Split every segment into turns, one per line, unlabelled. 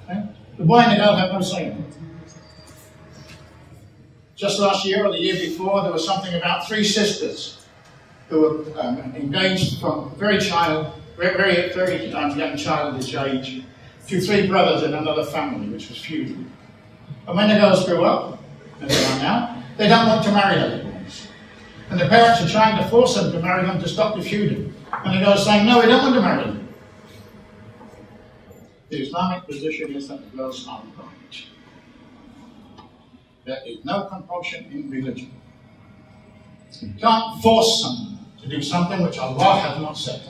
Okay? The boy and the girl have no say in it. Just last year or the year before, there was something about 3 sisters who were engaged from very young childish age to 3 brothers in another family, which was feuding. And when the girls grew up, as they are now, they don't want to marry those boys. And the parents are trying to force them to marry them to stop the feuding. And the girls are saying, no, we don't want to marry them. The Islamic position is that the girls are right. There is no compulsion in religion. You can't force someone to do something which Allah has not said.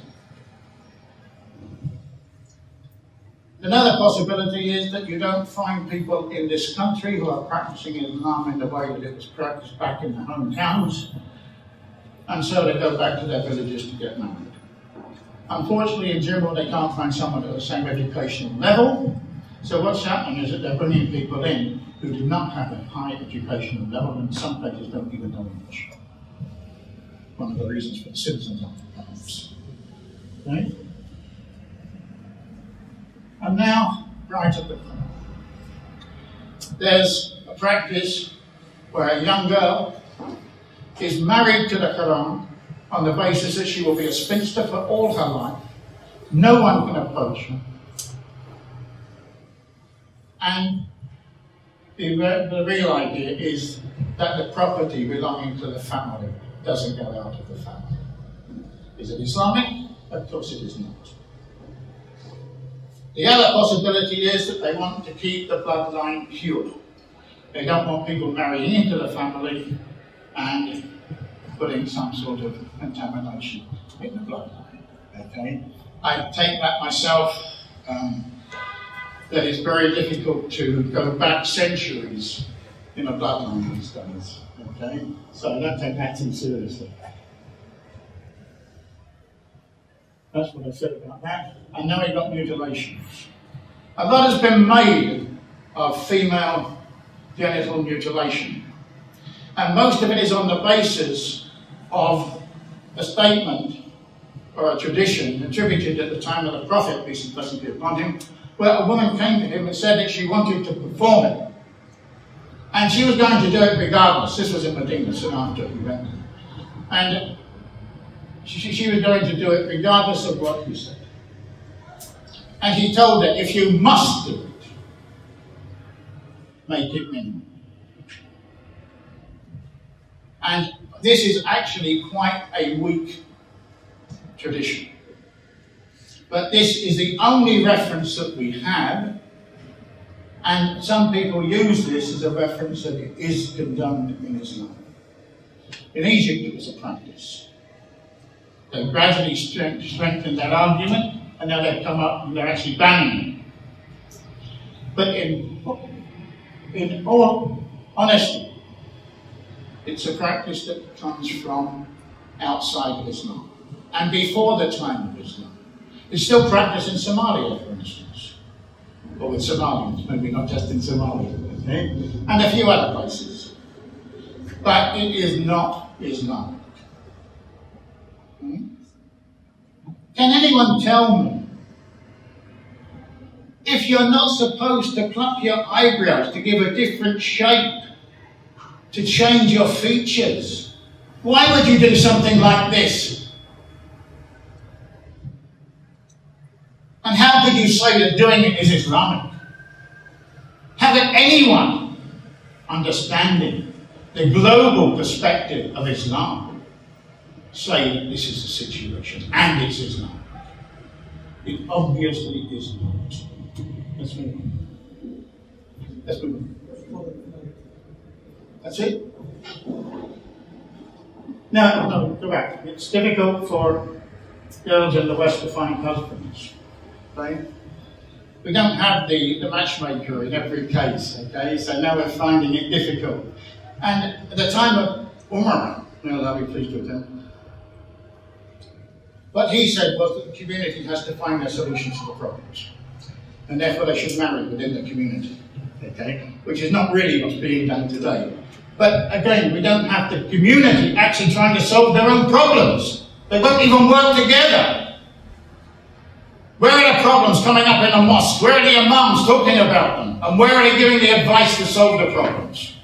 Another possibility is that you don't find people in this country who are practicing Islam in the way that it was practiced back in their hometowns, and so they go back to their villages to get married. Unfortunately, in general, they can't find someone at the same educational level, so what's happening is that they're bringing people in who do not have a high educational level, and in some places don't even know English. One of the reasons for the citizens of the camps. Okay? And now, right at the corner. There's a practice where a young girl is married to the Quran on the basis that she will be a spinster for all her life. No one can approach her. And the real idea is that the property belonging to the family doesn't go out of the family. Is it Islamic? Of course it is not. The other possibility is that they want to keep the bloodline pure. They don't want people marrying into the family and putting some sort of contamination in the bloodline. Okay? I take that myself, that it's very difficult to go back centuries in a bloodline these days. Okay? So don't take that too seriously. That's what I said about that. And now we've got mutilations. A lot has been made of female genital mutilation. And most of it is on the basis of a statement or a tradition attributed at the time of the Prophet, peace and blessing be upon him, where a woman came to him and said that she wanted to perform it. And she was going to do it regardless. This was in Medina, soon after he went there. And she was going to do it regardless of what he said. And he told her, if you must do it, make it minimum. And this is actually quite a weak tradition. But this is the only reference that we have, and some people use this as a reference that it is condoned in Islam. In Egypt it was a practice. They gradually strengthened that argument, and now they've come up and they're actually banning it. But in all honesty, it's a practice that comes from outside of Islam, and before the time of Islam. It's still practiced in Somalia, for instance, or with Somalians, maybe not just in Somalia, okay? And a few other places. But it is not Islamic. Can anyone tell me, if you're not supposed to pluck your eyebrows to give a different shape, to change your features, why would you do something like this? And how could you say that doing it is Islamic? How could anyone understanding the global perspective of Islam say that this is the situation and it's Islam? It obviously is not. Let's move on. Let's move on. That's it? No, go back. It's difficult for girls in the West to find husbands. Okay? We don't have the matchmaker in every case, okay? So now we're finding it difficult. And at the time of Umar, I'll be pleased to attend, what he said was that the community has to find their solutions to the problems. And therefore they should marry within the community, okay? Which is not really what's being done today. But again, we don't have the community actually trying to solve their own problems. They won't even work together. We're at a problems coming up in the mosque? Where are the imams talking about them? And where are they giving the advice to solve the problems?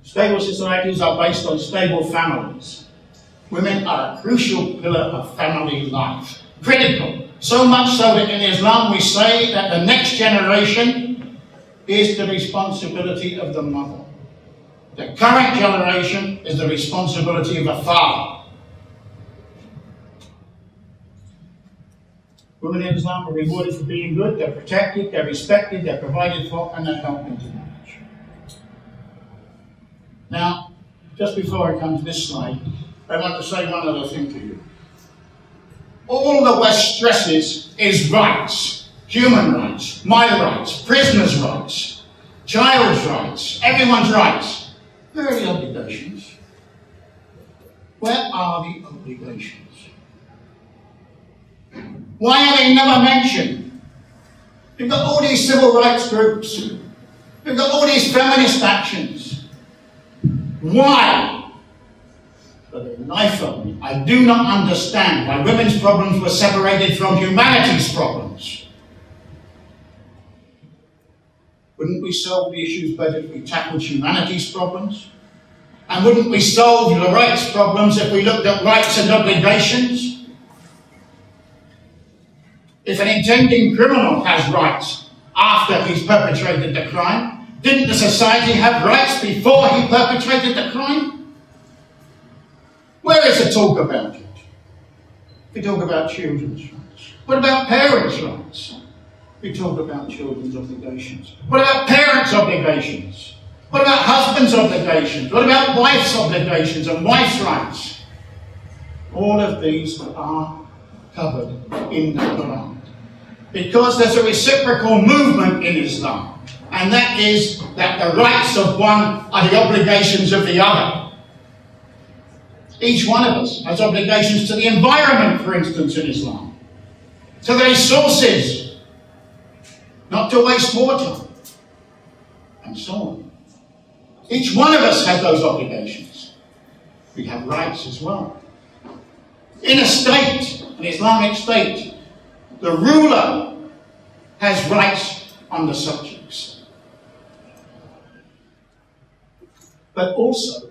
Stable societies are based on stable families. Women are a crucial pillar of family life. Critical. So much so that in Islam we say that the next generation is the responsibility of the mother. The current generation is the responsibility of the father. Women in Islam are rewarded for being good, they're protected, they're respected, they're provided for, and they're helped into marriage. Now, just before I come to this slide, I want to say one other thing to you. All the West stresses is rights, human rights, my rights, prisoners' rights, child's rights, everyone's rights. Where are the obligations? Where are the obligations? Why are they never mentioned? You've got all these civil rights groups. You've got all these feminist actions. Why? For the life of me, I do not understand why women's problems were separated from humanity's problems. Wouldn't we solve the issues better if we tackled humanity's problems? And wouldn't we solve the rights problems if we looked at rights and obligations? If an intending criminal has rights after he's perpetrated the crime, didn't the society have rights before he perpetrated the crime? Where is the talk about it? We talk about children's rights. What about parents' rights? We talk about children's obligations. What about parents' obligations? What about husbands' obligations? What about wife's obligations and wife's rights? All of these are covered in the Quran. Because there's a reciprocal movement in Islam, and that is that the rights of one are the obligations of the other. Each one of us has obligations to the environment, for instance, in Islam, to the resources, not to waste water, and so on. Each one of us has those obligations. We have rights as well. In a state, an Islamic state, the ruler has rights on the subjects. But also,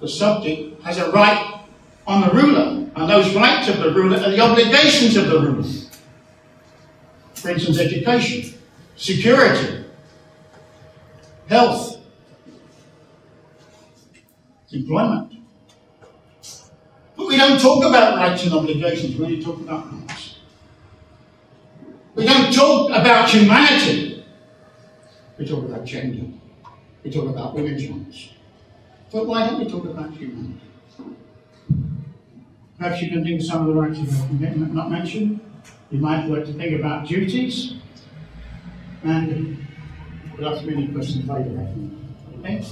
the subject has a right on the ruler, and those rights of the ruler are the obligations of the ruler. For instance, education, security, health, employment. But we don't talk about rights and obligations, we only talk about rights. We don't talk about humanity. We talk about gender. We talk about women's rights. But why don't we talk about humanity? Perhaps you can think of some of the rights you have not mentioned. You might like to think about duties. And we'll ask me any questions later, I think. Okay?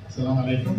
Assalamu alaikum.